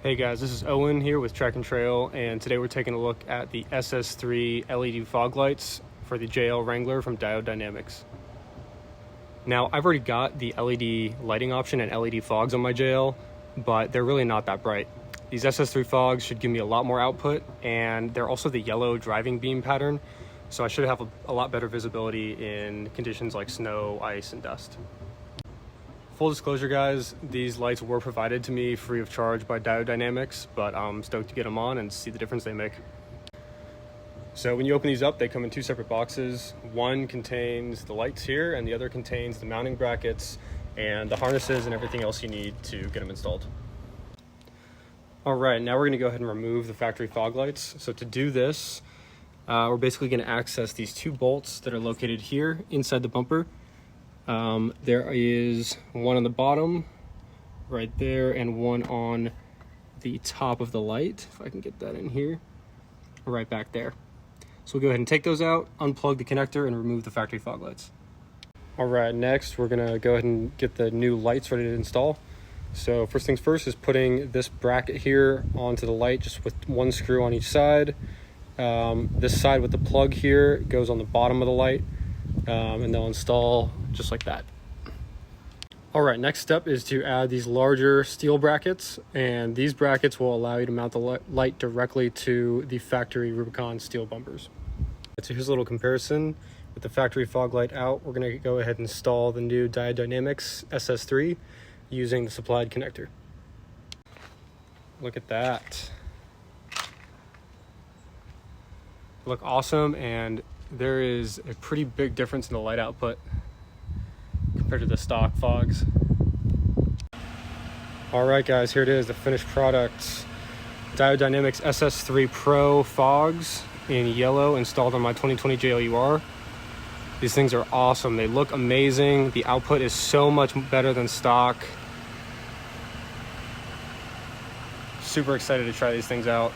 Hey guys, this is Owen here with Track and Trail, and today we're taking a look at the SS3 LED fog lights for the JL Wrangler from Diode Dynamics. Now, I've already got the LED lighting option and LED fogs on my JL, but they're really not that bright. These SS3 fogs should give me a lot more output, and they're also the yellow driving beam pattern, so I should have a lot better visibility in conditions like snow, ice, and dust. Full disclosure guys, these lights were provided to me free of charge by Diode Dynamics, but I'm stoked to get them on and see the difference they make. So when you open these up, they come in two separate boxes. One contains the lights here and the other contains the mounting brackets and the harnesses and everything else you need to get them installed. All right, now we're gonna go ahead and remove the factory fog lights. So to do this, we're basically gonna access these two bolts that are located here inside the bumper. There is one on the bottom right there and one on the top of the light, if I can get that in here, right back there. So we'll go ahead and take those out, unplug the connector, and remove the factory fog lights. All right, next we're gonna go ahead and get the new lights ready to install. So first things first is putting this bracket here onto the light, just with one screw on each side. This side with the plug here goes on the bottom of the light. And they'll install just like that. All right, next step is to add these larger steel brackets, and these brackets will allow you to mount the light directly to the factory Rubicon steel bumpers. So here's a little comparison. With the factory fog light out, we're gonna go ahead and install the new Diode Dynamics SS3 using the supplied connector. Look at that. Look awesome, and there is a pretty big difference in the light output compared to the stock fogs. All right guys, here it is, the finished product. Diode Dynamics SS3 Pro fogs in yellow installed on my 2020 JLUR. These things are awesome. They look amazing. The output is so much better than stock. Super excited to try these things out.